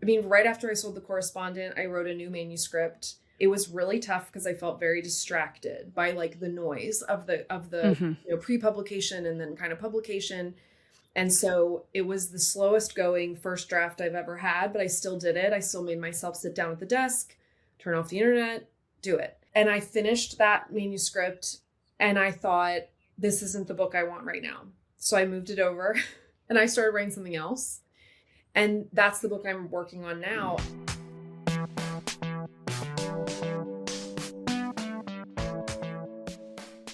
mean, right after I sold The Correspondent, I wrote a new manuscript. It was really tough because I felt very distracted by like the noise of the pre-publication and then kind of publication. And so it was the slowest going first draft I've ever had, but I still did it. I still made myself sit down at the desk, turn off the internet, do it. And I finished that manuscript and I thought, this isn't the book I want right now. So I moved it over and I started writing something else. And that's the book I'm working on now.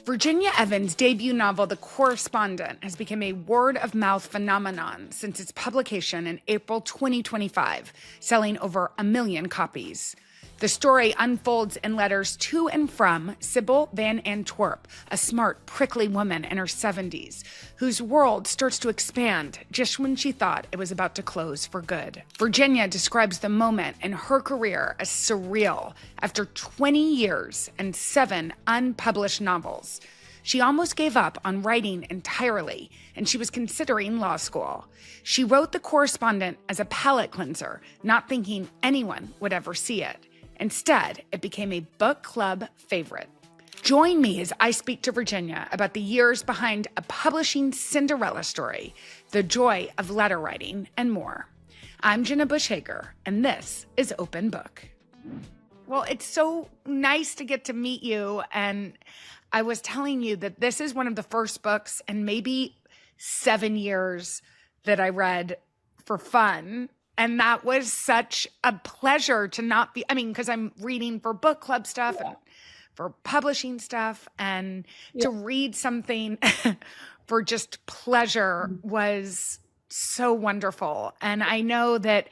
Virginia Evans' debut novel, The Correspondent, has become a word-of-mouth phenomenon since its publication in April 2025, selling over 1 million copies. The story unfolds in letters to and from Sybil Van Antwerp, a smart, prickly woman in her 70s, whose world starts to expand just when she thought it was about to close for good. Virginia describes the moment in her career as surreal. After 20 years and 7 unpublished novels, she almost gave up on writing entirely, and she was considering law school. She wrote The Correspondent as a palate cleanser, not thinking anyone would ever see it. Instead, it became a book club favorite. Join me as I speak to Virginia about the years behind a publishing Cinderella story, the joy of letter writing, and more. I'm Jenna Bush Hager, and this is Open Book. Well, it's so nice to get to meet you, and I was telling you that this is one of the first books in maybe 7 years that I read for fun. And that was such a pleasure to not be, because I'm reading for book club stuff and for publishing stuff, and to read something for just pleasure was so wonderful. And I know that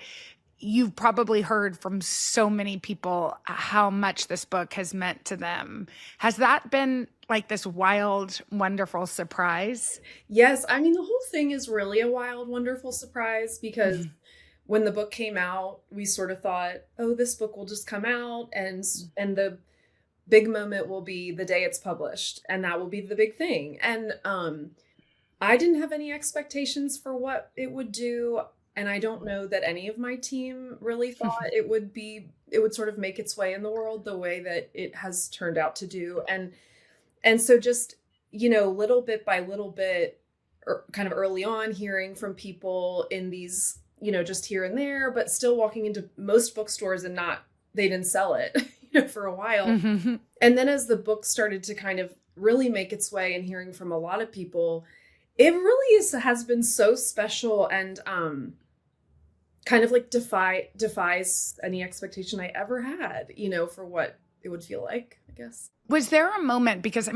you've probably heard from so many people how much this book has meant to them. Has that been like this wild, wonderful surprise? Yes. I mean, the whole thing is really a wild, wonderful surprise because when the book came out, we sort of thought, oh, this book will just come out and the big moment will be the day it's published. And that will be the big thing. And I didn't have any expectations for what it would do. And I don't know that any of my team really thought it would sort of make its way in the world the way that it has turned out to do. And so just, little bit by little bit, kind of early on, hearing from people in these, just here and there, but still walking into most bookstores and they didn't sell it, for a while. Mm-hmm. And then as the book started to kind of really make its way and hearing from a lot of people, it really has been so special and kind of like defies any expectation I ever had, for what it would feel like, I guess. Was there a moment, because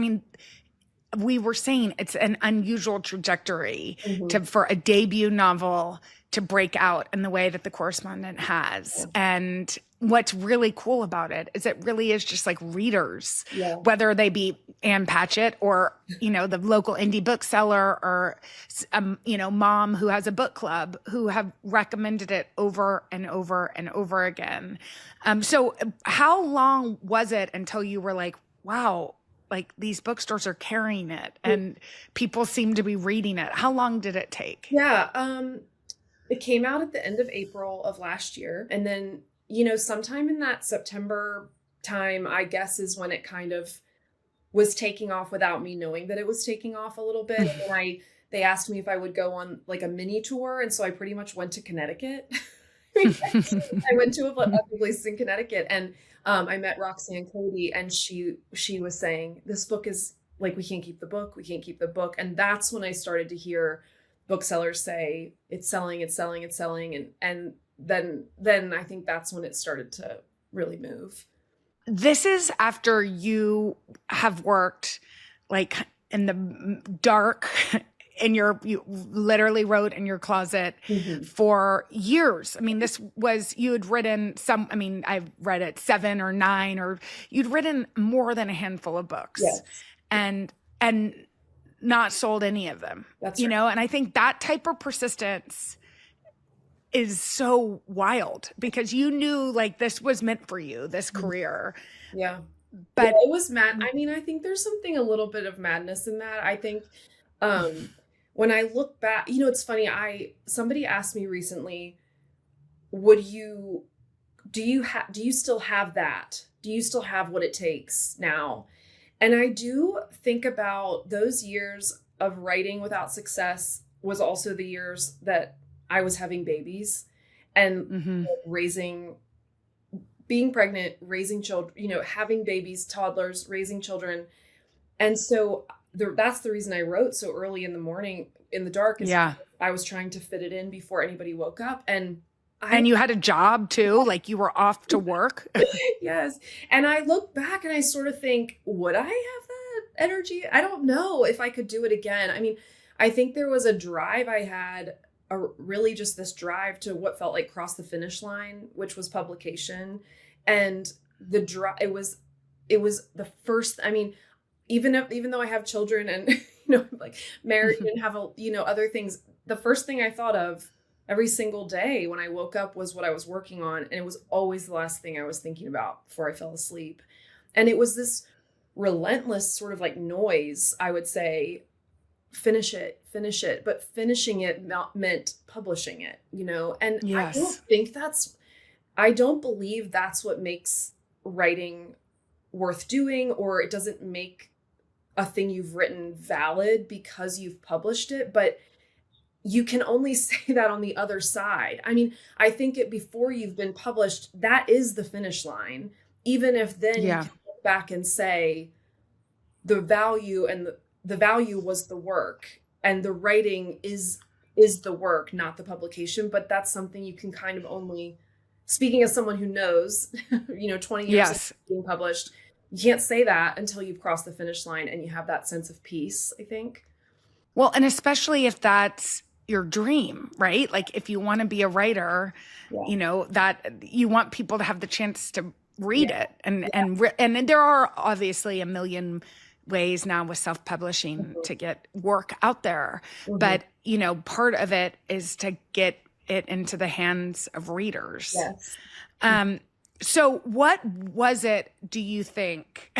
we were saying it's an unusual trajectory for a debut novel to break out in the way that The Correspondent has. And what's really cool about it is it really is just like readers, whether they be Ann Patchett or, the local indie bookseller or, mom who has a book club who have recommended it over and over and over again. So how long was it until you were like, wow, like these bookstores are carrying it and people seem to be reading it? How long did it take? Yeah. It came out at the end of April of last year. And then, sometime in that September time, I guess, is when it kind of was taking off without me knowing that it was taking off a little bit. And then they asked me if I would go on like a mini tour. And so I pretty much went to Connecticut. I went to a place in Connecticut and I met Roxanne Cody, and she was saying, this book is like, we can't keep the book. We can't keep the book. And that's when I started to hear booksellers say it's selling, it's selling, it's selling. And then I think that's when it started to really move. This is after you have worked like in the dark you literally wrote in your closet for years. This was, you had written I've read it 7 or 9, or you'd written more than a handful of books. Yes. And not sold any of them. That's right. And I think that type of persistence is so wild because you knew like this was meant for you, this career. Yeah. But it was mad. I think there's something a little bit of madness in that. I think when I look back, it's funny. Somebody asked me recently, do you still have that? Do you still have what it takes now? And I do think about those years of writing without success was also the years that I was having babies and being pregnant, raising children, having babies, toddlers, raising children. And so that's the reason I wrote so early in the morning in the dark. I was trying to fit it in before anybody woke up. And you had a job too, like you were off to work. Yes. And I look back and I sort of think, would I have that energy? I don't know if I could do it again. I mean, I think there was a drive I had, really just this drive to what felt like cross the finish line, which was publication. And the drive, it was the first, I mean, even though I have children and, like married and have, other things, the first thing I thought of every single day when I woke up was what I was working on. And it was always the last thing I was thinking about before I fell asleep. And it was this relentless sort of like noise, I would say, finish it. But finishing it meant publishing it, and yes. I don't believe that's what makes writing worth doing, or it doesn't make a thing you've written valid because you've published it. But you can only say that on the other side. I mean, I think before you've been published, that is the finish line. Even if then you can look back and say the value was the work and the writing is the work, not the publication. But that's something you can kind of only, speaking as someone who knows, 20 years of being published, you can't say that until you've crossed the finish line and you have that sense of peace, I think. Well, and especially if that's your dream, right? Like if you want to be a writer, that you want people to have the chance to read it. And there are obviously a million ways now with self-publishing to get work out there. But, part of it is to get it into the hands of readers. Yes. So what was it, do you think,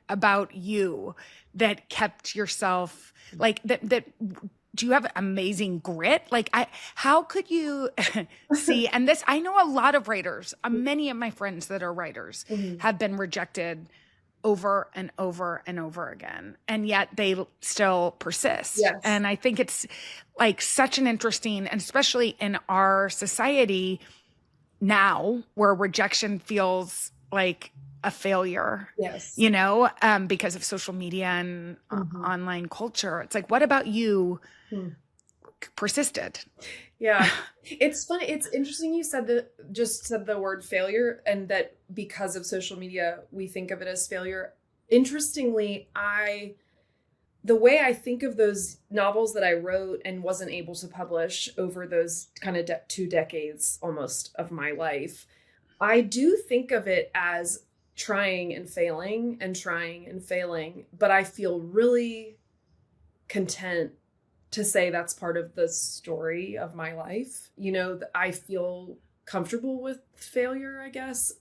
about you that kept yourself like that do you have amazing grit? Like how could you see, and this, I know a lot of writers, many of my friends that are writers have been rejected over and over and over again, and yet they still persist. Yes. And I think it's like such an interesting, and especially in our society now where rejection feels like a failure, yes, because of social media and online culture. It's like, what about you persisted? Yeah. It's funny. It's interesting. You said the word failure, and that because of social media, we think of it as failure. Interestingly, the way I think of those novels that I wrote and wasn't able to publish over those kind of 2 decades almost of my life, I do think of it as trying and failing, but I feel really content to say that's part of the story of my life. I feel comfortable with failure, I guess.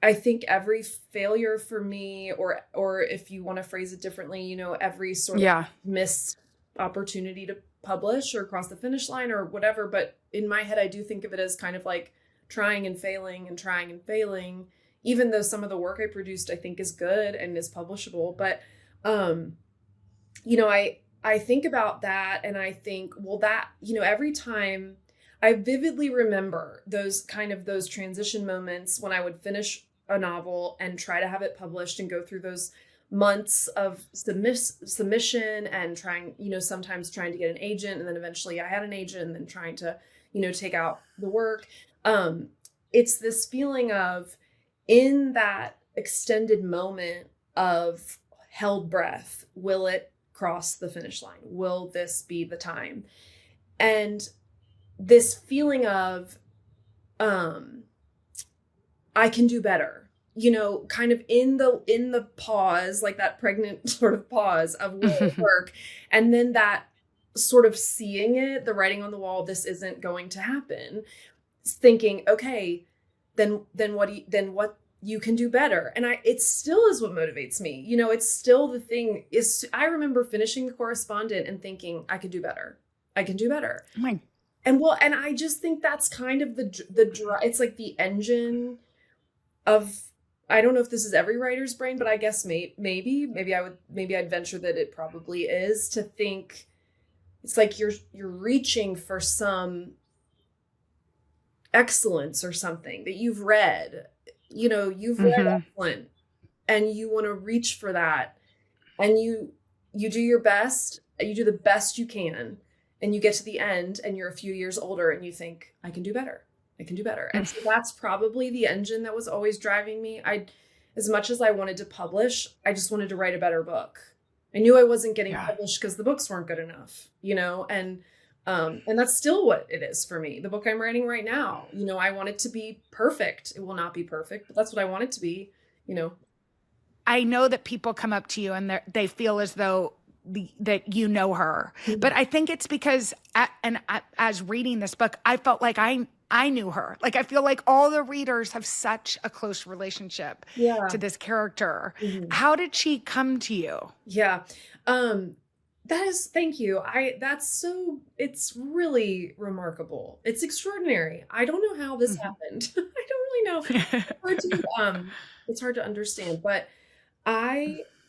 I think every failure for me, or if you want to phrase it differently, every sort of missed opportunity to publish or cross the finish line or whatever. But in my head, I do think of it as kind of like trying and failing, even though some of the work I produced, I think is good and is publishable. But, I think about that and I think, well, that, every time I vividly remember those transition moments when I would finish a novel and try to have it published and go through those months of submission and trying, sometimes trying to get an agent. And then eventually I had an agent and then trying to, take out the work. It's this feeling of, in that extended moment of held breath, will it cross the finish line? Will this be the time? And this feeling of, I can do better, kind of in the pause, like that pregnant sort of pause of will it work. And then that sort of seeing it, the writing on the wall, this isn't going to happen. Thinking, okay, then what you can do better. And it still is what motivates me. It's still the thing I remember finishing the Correspondent and thinking I could do better. Oh my And I just think that's kind of it's like the engine of, I don't know if this is every writer's brain, but I guess maybe I'd venture that it probably is, to think it's like you're reaching for some excellence or something that you've read, you've read excellent, and you want to reach for that, and you do your best, you do the best you can, and you get to the end and you're a few years older and you think, I can do better. And so that's probably the engine that was always driving me. As much as I wanted to publish, I just wanted to write a better book. I knew I wasn't getting published because the books weren't good enough, and that's still what it is for me. The book I'm writing right now, I want it to be perfect. It will not be perfect, but that's what I want it to be, I know that people come up to you and they feel as though that you know her, but I think it's because, as reading this book, I felt like I knew her. Like, I feel like all the readers have such a close relationship to this character. How did she come to you? Yeah. Thank you. It's really remarkable. It's extraordinary. I don't know how this happened. I don't really know. It's hard to understand, but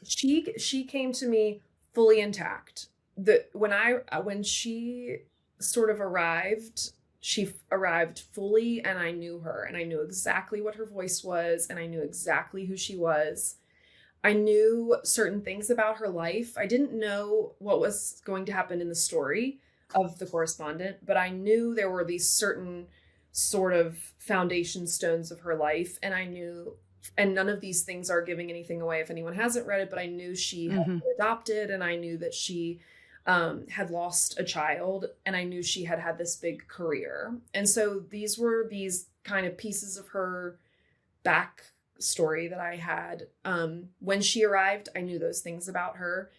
she came to me fully intact. When she sort of arrived, she arrived fully, and I knew her, and I knew exactly what her voice was, and I knew exactly who she was. I knew certain things about her life. I didn't know what was going to happen in the story of The Correspondent, but I knew there were these certain sort of foundation stones of her life, and I knew, and none of these things are giving anything away if anyone hasn't read it, but I knew she had been adopted, and I knew that she had lost a child, and I knew she had this big career. And so these were these kind of pieces of her backstory that I had. When she arrived, I knew those things about her,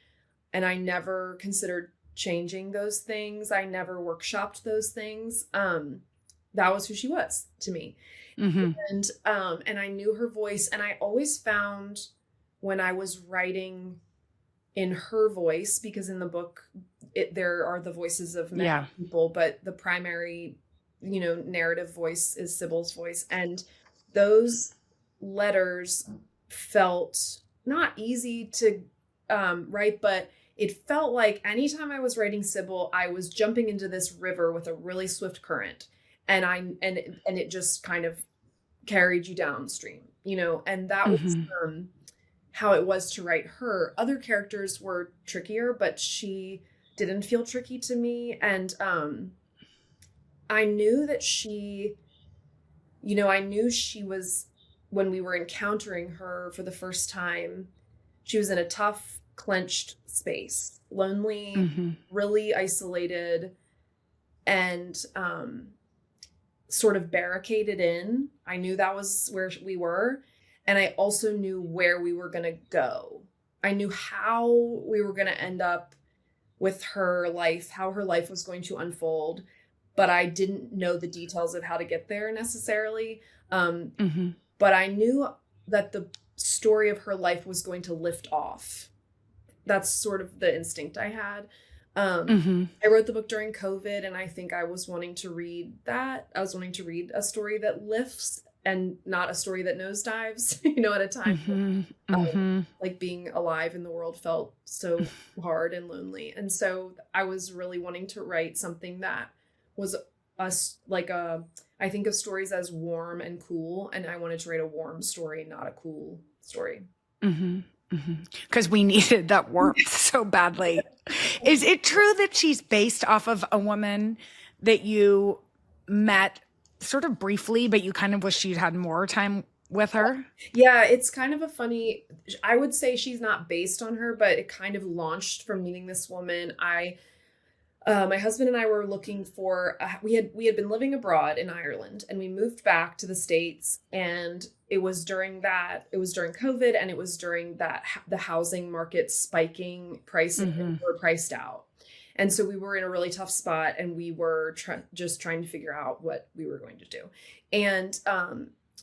and I never considered changing those things. I never workshopped those things. That was who she was to me. And I knew her voice, and I always found when I was writing in her voice, because in the book there are the voices of many people, but the primary, narrative voice is Sybil's voice, and those letters felt not easy to write, but it felt like anytime I was writing Sybil, I was jumping into this river with a really swift current, and it just kind of carried you downstream, and that was how it was to write her. Other characters were trickier, but she didn't feel tricky to me. And I knew that I knew she was, when we were encountering her for the first time, she was in a tough, clenched space, lonely, really isolated, and sort of barricaded in. I knew that was where we were. And I also knew where we were going to go. I knew how we were going to end up with her life, how her life was going to unfold, but I didn't know the details of how to get there necessarily. But I knew that the story of her life was going to lift off. That's sort of the instinct I had. I wrote the book during COVID, and I think I was wanting to read that. I was wanting to read a story that lifts, and not a story that nosedives, at a time like being alive in the world felt so hard and lonely. And so I was really wanting to write something that was I think of stories as warm and cool, and I wanted to write a warm story, not a cool story. Because we needed that warmth so badly. Is it true that she's based off of a woman that you met sort of briefly, but you kind of wish you'd had more time with her? Yeah, it's kind of I would say she's not based on her, but it kind of launched from meeting this woman. My husband and I were looking for, we had been living abroad in Ireland, and we moved back to the States, and it was during COVID, and it was during that, the housing market spiking, prices were priced out. And so we were in a really tough spot, and we were just trying to figure out what we were going to do. And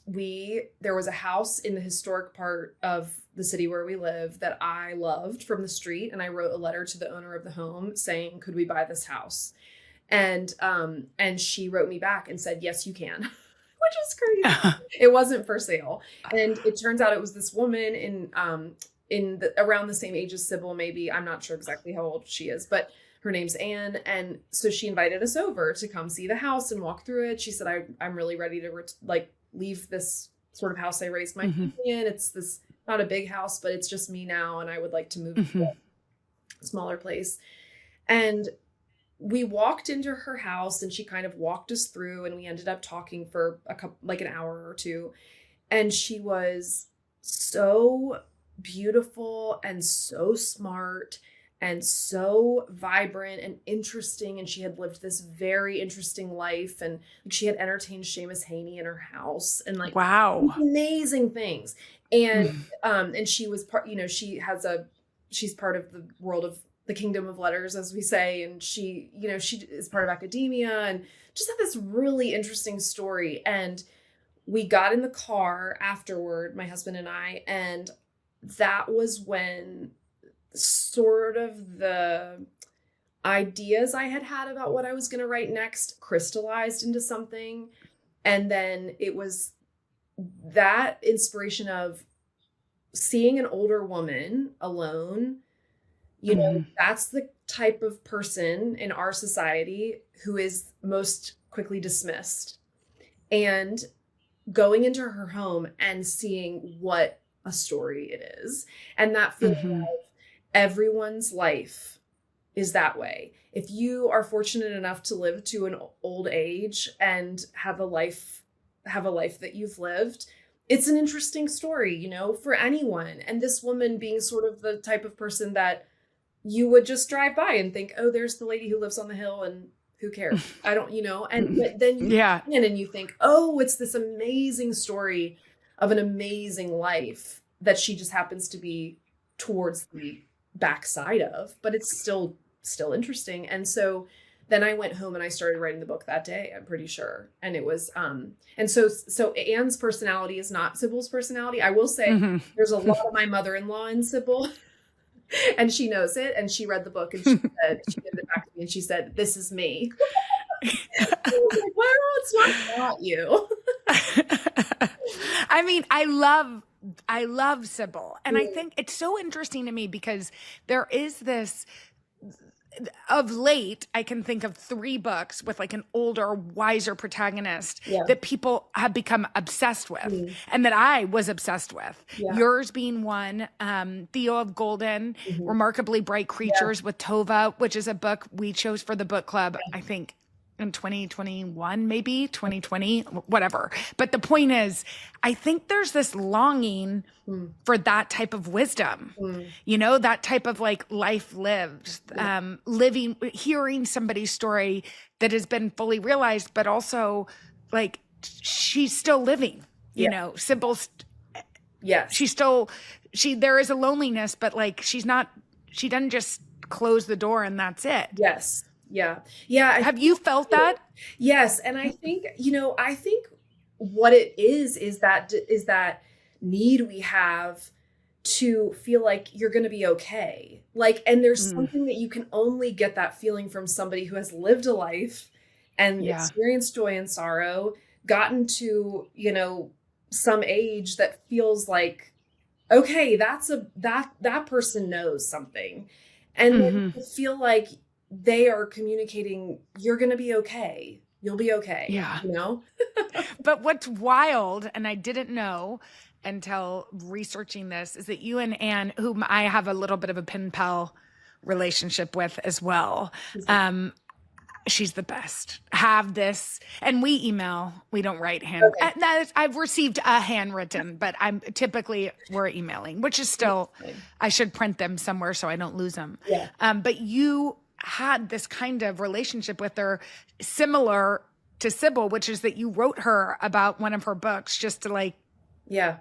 there was a house in the historic part of the city where we live that I loved from the street. And I wrote a letter to the owner of the home saying, could we buy this house? And she wrote me back and said, yes, you can, which is crazy. It wasn't for sale. And it turns out it was this woman around the same age as Sybil, maybe. I'm not sure exactly how old she is, but her name's Anne. And so she invited us over to come see the house and walk through it. She said, I'm really ready to leave this sort of house I raised my family in. It's this, not a big house, but it's just me now. And I would like to move to a smaller place. And we walked into her house and she kind of walked us through, and we ended up talking for an hour or two. And she was so beautiful and so smart and so vibrant and interesting. And she had lived this very interesting life. And she had entertained Seamus Heaney in her house and wow, amazing things. And, and she was she's part of the world of the kingdom of letters, as we say. And she is part of academia and just had this really interesting story. And we got in the car afterward, my husband and I, and that was when sort of the ideas I had about what I was going to write next crystallized into something. And then it was that inspiration of seeing an older woman alone. That's the type of person in our society who is most quickly dismissed. And going into her home and seeing what a story it is. And that feeling of everyone's life is that way. If you are fortunate enough to live to an old age and have a life that you've lived, it's an interesting story, for anyone. And this woman being sort of the type of person that you would just drive by and think, oh, there's the lady who lives on the hill and who cares? I don't, but then you come in and you think, oh, it's this amazing story of an amazing life that she just happens to be towards the backside of, but it's still interesting. And so then I went home and I started writing the book that day, I'm pretty sure. And it was, and so Anne's personality is not Sybil's personality. I will say there's a lot of my mother-in-law in Sybil. And she knows it, and she read the book, and she gave it back to me, and she said, "This is me." I was like, well, it's not you. I mean, I love Sybil, and I think it's so interesting to me because there is this. Of late, I can think of 3 books with an older, wiser protagonist that people have become obsessed with and that I was obsessed with. Yours being one, Theo of Golden, Remarkably Bright Creatures with Tova, which is a book we chose for the book club, I think, in 2021, maybe 2020, whatever. But the point is, I think there's this longing for that type of wisdom, that type of life lived, living, hearing somebody's story that has been fully realized, but also she's still living, Sybil's. Yes. There is a loneliness, but she doesn't just close the door and that's it. Yes. Yeah. Yeah. Have you felt that? Yes. And I think, I think what it is that need we have to feel like you're going to be okay. And there's something that you can only get that feeling from somebody who has lived a life and experienced joy and sorrow, gotten to, some age that feels like, okay, that person knows something. And then you feel like they are communicating, you're going to be okay. You'll be okay. Yeah. But what's wild, and I didn't know until researching this, is that you and Anne, whom I have a little bit of a pen pal relationship with as well, she's the best, have this, and we email, we don't write I've received a handwritten, but we're emailing, which is still, I should print them somewhere so I don't lose them. Yeah. But you had this kind of relationship with her similar to Sybil, which is that you wrote her about one of her books just to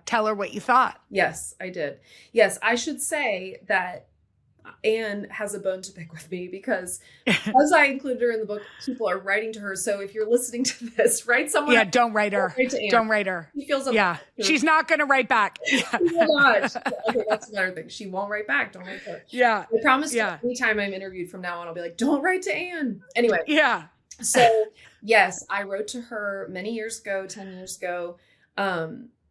tell her what you thought. Yes, I did. Yes, I should say that Anne has a bone to pick with me because as I included her in the book, people are writing to her. So if you're listening to this, write someone. Yeah, don't write her. Don't write her. She feels she's not going to write back. Okay, that's another thing. She won't write back. Don't write her. Yeah. I promise you, anytime I'm interviewed from now on, I'll be like, don't write to Anne. Anyway. Yeah. So yes, I wrote to her many years ago, 10 years ago,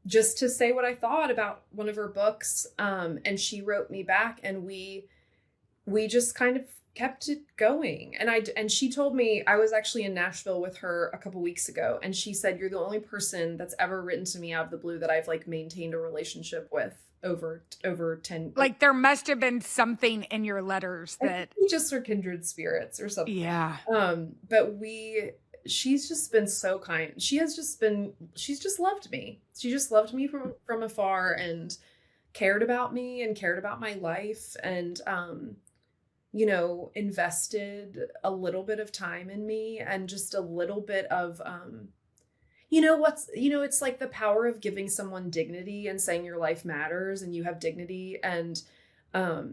just to say what I thought about one of her books. And she wrote me back, and we just kind of kept it going. And she told me, I was actually in Nashville with her a couple weeks ago, and she said, "You're the only person that's ever written to me out of the blue that I've like maintained a relationship with over 10." Like there must have been something in your letters that we just are kindred spirits or something. Yeah. But she's just been so kind. She's just loved me. She just loved me from afar, and cared about me and cared about my life, and invested a little bit of time in me, and just a little bit of it's like the power of giving someone dignity and saying your life matters and you have dignity. And I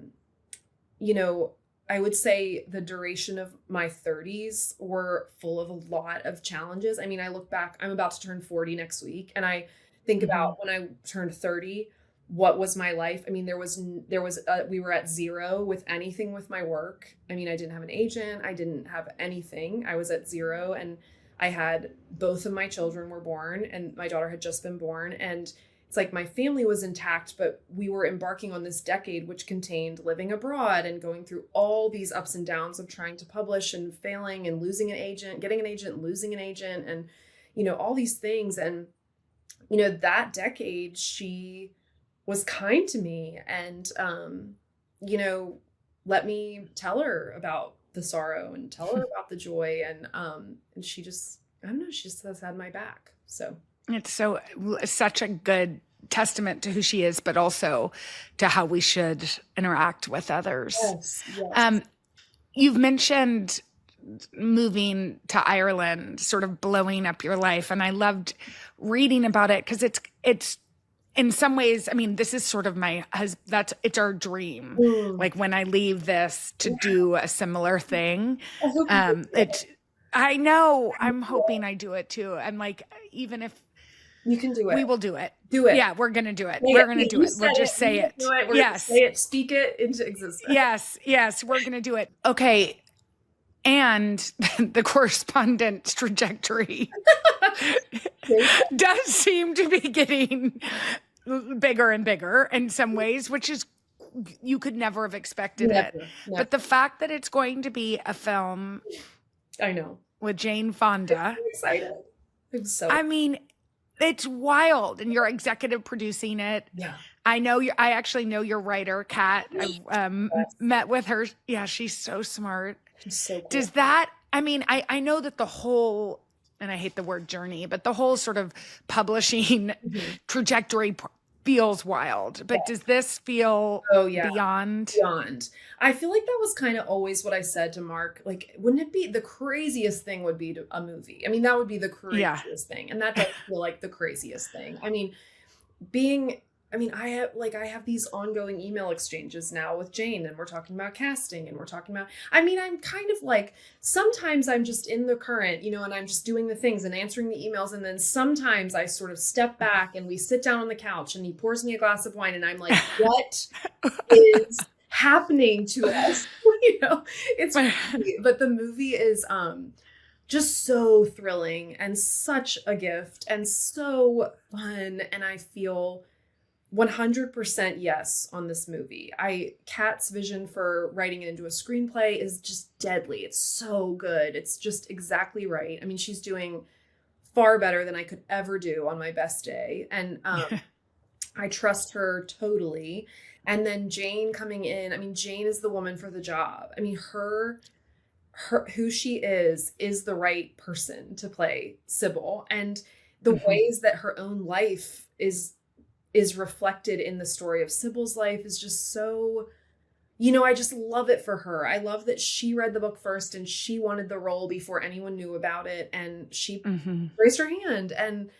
would say the duration of my 30s were full of a lot of challenges. I mean, I look back, I'm about to turn 40 next week, and I think about when I turned 30, what was my life? I mean, we were at zero with anything with my work. I mean, I didn't have an agent. I didn't have anything. I was at zero, and I had both of my children were born, and my daughter had just been born. And it's like my family was intact, but we were embarking on this decade, which contained living abroad and going through all these ups and downs of trying to publish and failing and losing an agent, getting an agent, losing an agent, and, all these things. And, that decade, she was kind to me and, let me tell her about the sorrow and tell her about the joy. And she just, I don't know, she just has had my back. So it's such a good testament to who she is, but also to how we should interact with others. Yes. You've mentioned moving to Ireland, sort of blowing up your life. And I loved reading about it because it's in some ways, I mean, this is sort of it's our dream. Like when I leave this to do a similar thing, I know I'm hoping I do it too. And like, even if you can do it, we will do it. Do it. Yeah, we're going to do it. We're going to do it. We'll just say it. Yes. Say it. Speak it into existence. Yes. We're going to do it. Okay. And the Correspondent's trajectory does seem to be getting bigger and bigger in some ways, which is, you could never have expected it. But the fact that it's going to be a film, I know, with Jane Fonda, I'm excited. I mean, it's wild, and you're executive producing it. Yeah, I actually know your writer, Kat. I've met with her. Yeah, she's so smart. She's so cool. Does that? I mean, I know that the whole, and I hate the word journey, but the whole sort of publishing trajectory feels wild. But does this feel beyond? Beyond. I feel like that was kind of always what I said to Mark. Like, wouldn't it be the craziest thing would be a movie? I mean, that would be the craziest thing. And that does feel like the craziest thing. I mean, I have these ongoing email exchanges now with Jane, and we're talking about casting, and we're talking about, I'm kind of like, sometimes I'm just in the current, and I'm just doing the things and answering the emails. And then sometimes I sort of step back and we sit down on the couch and he pours me a glass of wine and I'm like, what is happening to us? It's crazy. But the movie is, just so thrilling and such a gift and so fun. And I feel 100% yes on this movie. Kat's vision for writing it into a screenplay is just deadly. It's so good. It's just exactly right. I mean, she's doing far better than I could ever do on my best day. And I trust her totally. And then Jane coming in, Jane is the woman for the job. Her who she is the right person to play Sybil. And the ways that her own life is reflected in the story of Sybil's life is just so, I just love it for her. I love that she read the book first and she wanted the role before anyone knew about it. And she raised her hand, and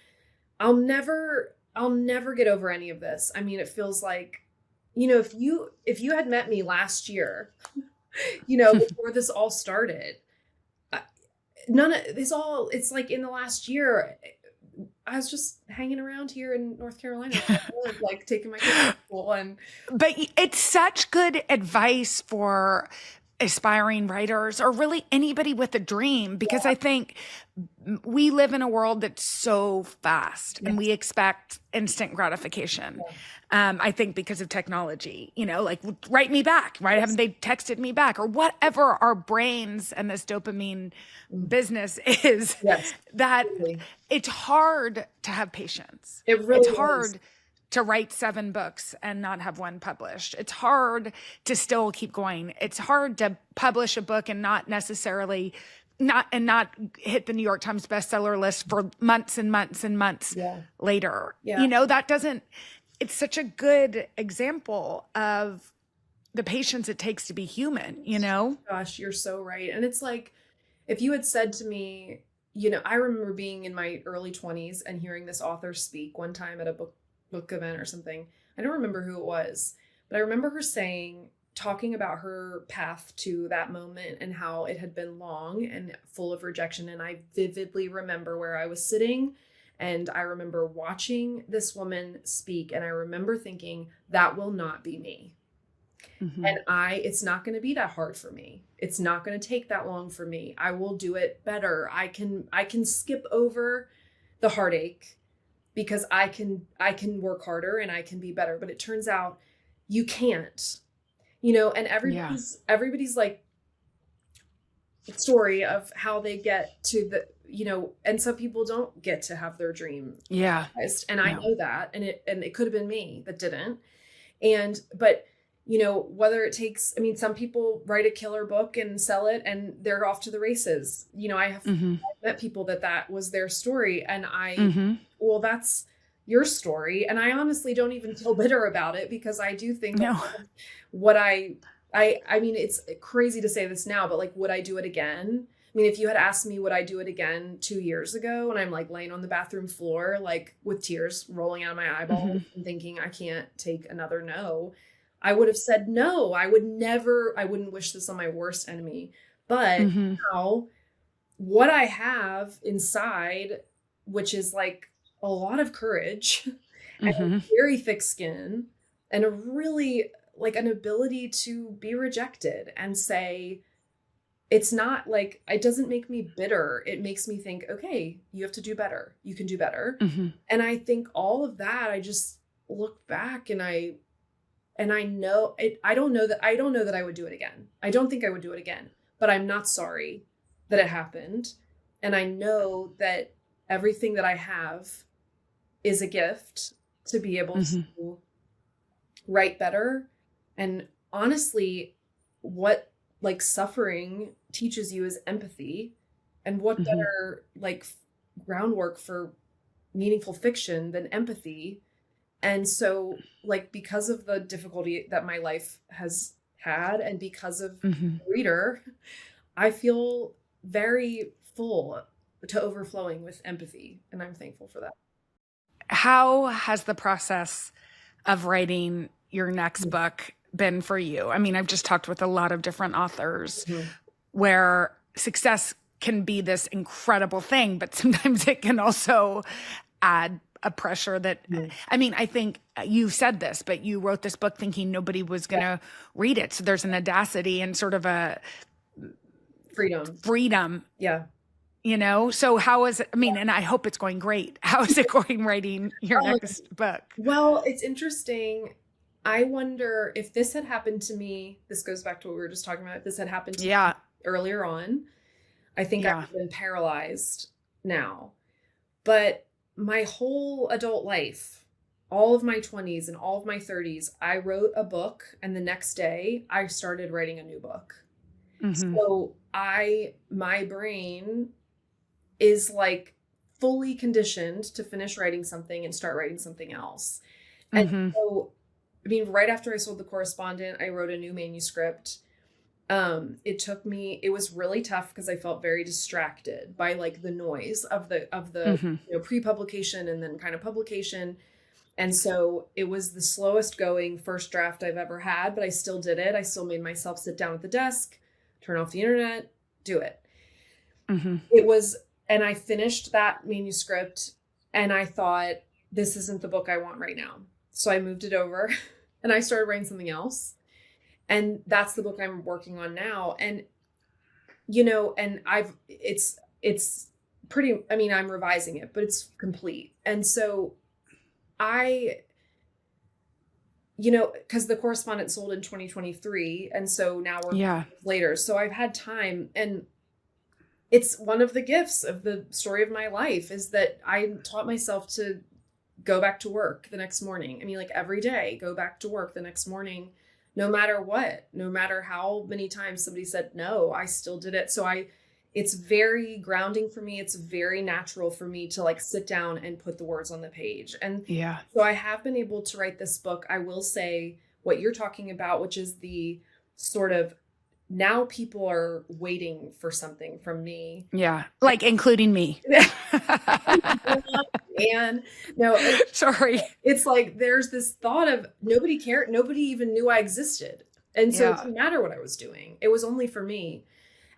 I'll never get over any of this. It feels like, if you had met me last year, before this all started, it's like in the last year, I was just hanging around here in North Carolina, like taking my kids to school. But it's such good advice for aspiring writers or really anybody with a dream, because I think we live in a world that's so fast and we expect instant gratification. I think because of technology, like write me back, right? Haven't they texted me back or whatever our brains and this dopamine business is, that it's hard to have patience. It really It's hard is. to write 7 books and not have one published. It's hard to still keep going. It's hard to publish a book and not necessarily not hit the New York Times bestseller list for months and months and months later. It's such a good example of the patience it takes to be human, Gosh, you're so right. And it's like, if you had said to me, I remember being in my early 20s and hearing this author speak one time at a book event or something. I don't remember who it was, but I remember her talking about her path to that moment and how it had been long and full of rejection. And I vividly remember where I was sitting, and I remember watching this woman speak, and I remember thinking, that will not be me. Mm-hmm. And it's not going to be that hard for me. It's not going to take that long for me. I will do it better. I can skip over the heartache, because I can work harder and I can be better. But it turns out you can't, and everybody's like story of how they get to the, and some people don't get to have their dream. Yeah. And I know that, and it could have been me that didn't. But whether it takes, some people write a killer book and sell it and they're off to the races. I've met people that was their story, and well, that's your story. And I honestly don't even feel bitter about it, because I do think what it's crazy to say this now, but like, would I do it again? If you had asked me, would I do it again 2 years ago, and I'm like laying on the bathroom floor, like with tears rolling out of my eyeballs and thinking I can't take another no, I would have said no. I wouldn't wish this on my worst enemy. But now what I have inside, which is like a lot of courage and a very thick skin, and a really like an ability to be rejected and say, it's not like, it doesn't make me bitter. It makes me think, okay, you have to do better. You can do better. And I think all of that, I just look back and I know it. I don't know that I would do it again. I don't think I would do it again, but I'm not sorry that it happened. And I know that everything that I have is a gift to be able to write better. And honestly, what like suffering teaches you is empathy, and what better like groundwork for meaningful fiction than empathy. And so like, because of the difficulty that my life has had, and because of the reader, I feel very full to overflowing with empathy. And I'm thankful for that. How has the process of writing your next book been for you? I've just talked with a lot of different authors where success can be this incredible thing, but sometimes it can also add a pressure that, I think you said this, but you wrote this book thinking nobody was going to read it. So there's an audacity and sort of a freedom. Yeah. So how is it? And I hope it's going great. How is it going writing your next book? Well, it's interesting. I wonder if this had happened to me, this goes back to what we were just talking about. If this had happened to me earlier on, I think I would have been paralyzed now. But my whole adult life, all of my 20s and all of my 30s, I wrote a book, and the next day I started writing a new book. So my brain is like fully conditioned to finish writing something and start writing something else. And so, right after I sold The Correspondent, I wrote a new manuscript. It was really tough because I felt very distracted by like the noise of the pre-publication and then kind of publication. And so it was the slowest going first draft I've ever had, but I still did it. I still made myself sit down at the desk, turn off the internet, do it. It was, and I finished that manuscript and I thought, this isn't the book I want right now. So I moved it over and I started writing something else. And that's the book I'm working on now. And, you know, and it's pretty, I mean, I'm revising it, but it's complete. And so you know, because the Correspondent sold in 2023. And so now we're later. So I've had time, and it's one of the gifts of the story of my life is that I taught myself to go back to work the next morning. I mean, like every day, go back to work the next morning, no matter what, no matter how many times somebody said no, I still did it. So it's very grounding for me. It's very natural for me to like sit down and put the words on the page. And so I have been able to write this book. I will say what you're talking about, which is the sort of now people are waiting for something from me. Yeah. Like including me. And no, sorry. It's like, there's this thought of nobody cared. Nobody even knew I existed. And so it didn't matter what I was doing. It was only for me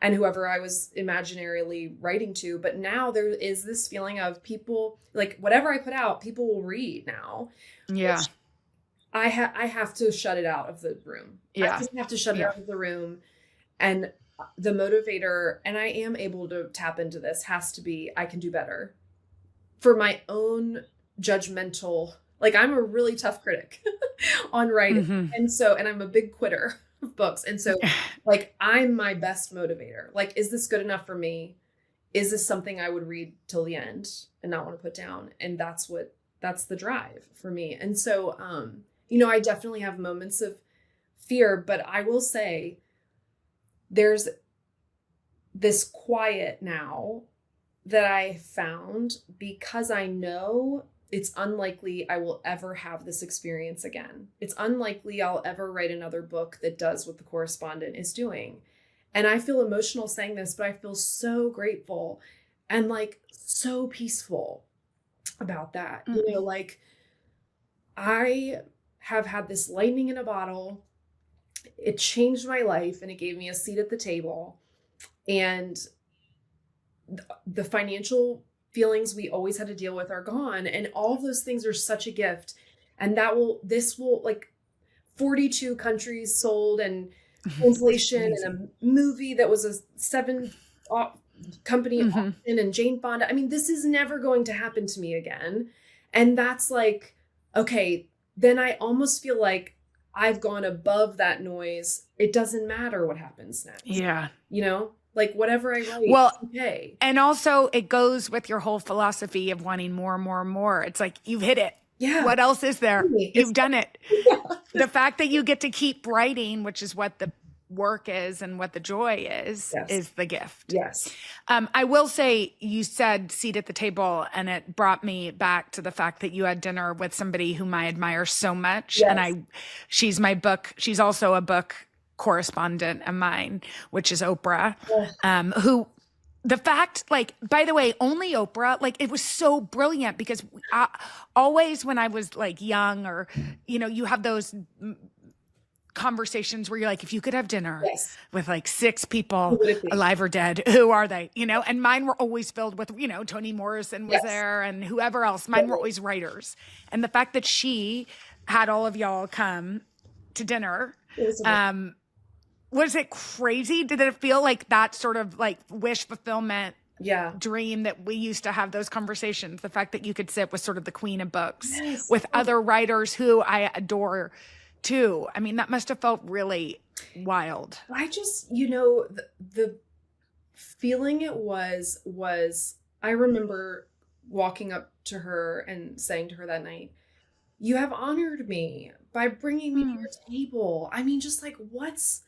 and whoever I was imaginarily writing to. But now there is this feeling of people, like whatever I put out, people will read now. Yeah. I have to shut it out of the room. Yeah. I just have to shut it out of the room. And the motivator, and I am able to tap into this, has to be, I can do better. For my own judgmental, like I'm a really tough critic on writing. Mm-hmm. And I'm a big quitter of books. And so like, I'm my best motivator. Like, is this good enough for me? Is this something I would read till the end and not want to put down? And that's the drive for me. And so, you know, I definitely have moments of fear, but I will say there's this quiet now that I found because I know it's unlikely I will ever have this experience again. It's unlikely I'll ever write another book that does what The Correspondent is doing. And I feel emotional saying this, but I feel so grateful and like so peaceful about that. Mm-hmm. You know, like I have had this lightning in a bottle. It changed my life and it gave me a seat at the table. And the financial feelings we always had to deal with are gone. And all of those things are such a gift. And this will like 42 countries sold and translation and a movie that was a 7 company auction and Jane Fonda. I mean, this is never going to happen to me again. And that's like, okay, then I almost feel like I've gone above that noise. It doesn't matter what happens next. Yeah. You know? Like whatever I write, well, okay. And also it goes with your whole philosophy of wanting more and more and more. It's like, you've hit it. Yeah. What else is there? You've done it. Yeah. The fact that you get to keep writing, which is what the work is and what the joy is the gift. Yes. I will say you said seat at the table, and it brought me back to the fact that you had dinner with somebody whom I admire so much. Yes. And she's also a book correspondent of mine, which is Oprah, who the fact, like, by the way, only Oprah, like, it was so brilliant because always when I was like young or, you know, you have those conversations where you're like, if you could have dinner with like 6 people alive or dead, who are they? You know, and mine were always filled with, you know, Toni Morrison was there and whoever else. Mine were always writers. And the fact that she had all of y'all come to dinner, was it crazy? Did it feel like that sort of like wish fulfillment dream that we used to have those conversations? The fact that you could sit with sort of the queen of books with other writers who I adore too. I mean, that must have felt really wild. I just, you know, the feeling it was I remember walking up to her and saying to her that night, "You have honored me by bringing me to your table." I mean, just like, what's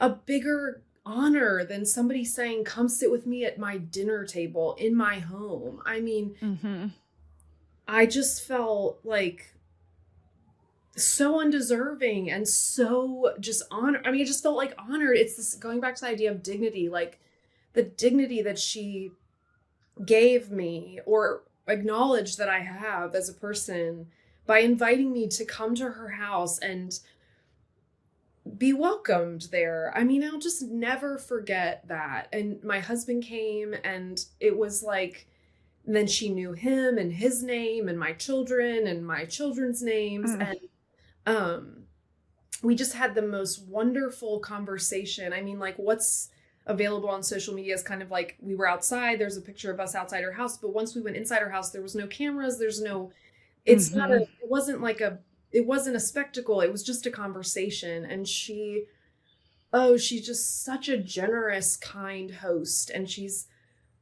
a bigger honor than somebody saying, "Come sit with me at my dinner table in my home"? I mean, I just felt like so undeserving and so just honored. I mean, I just felt like honored. It's this going back to the idea of dignity, like the dignity that she gave me or acknowledged that I have as a person by inviting me to come to her house and be welcomed there. I mean, I'll just never forget that. And my husband came and it was like, and then she knew him and his name and my children and my children's names. And we just had the most wonderful conversation. I mean, like, what's available on social media is kind of like, we were outside, there's a picture of us outside her house, but once we went inside her house, there was no cameras, there's no, it's not a, it wasn't like a, it wasn't a spectacle, it was just a conversation. And she's just such a generous, kind host, and she's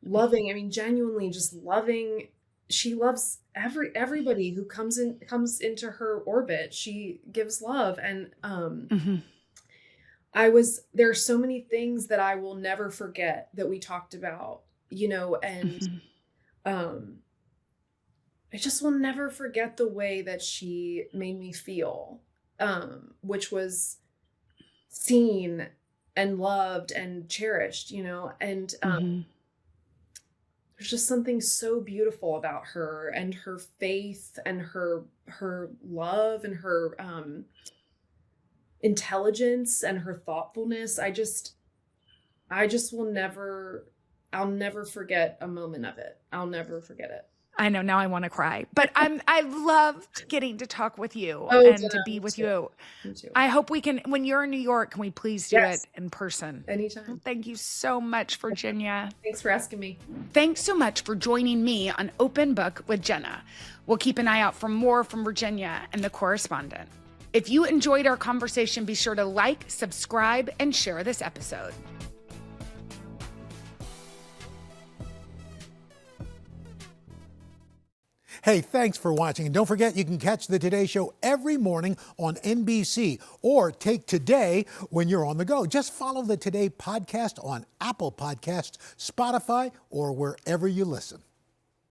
loving, I mean, genuinely just loving. She loves everybody who comes into her orbit. She gives love. And there are so many things that I will never forget that we talked about, you know, and I just will never forget the way that she made me feel, which was seen and loved and cherished, you know, and there's just something so beautiful about her and her faith and her love and her intelligence and her thoughtfulness. I just will never, I'll never forget a moment of it. I'll never forget it. I know, now I want to cry, but I loved getting to talk with you and to be with you. Me too. I hope we can, when you're in New York, can we please do it in person? Anytime. Thank you so much, Virginia. Thanks for asking me. Thanks so much for joining me on Open Book with Jenna. We'll keep an eye out for more from Virginia and The Correspondent. If you enjoyed our conversation, be sure to like, subscribe, and share this episode. Hey, thanks for watching. And don't forget, you can catch the Today Show every morning on NBC or take Today when you're on the go. Just follow the Today podcast on Apple Podcasts, Spotify, or wherever you listen.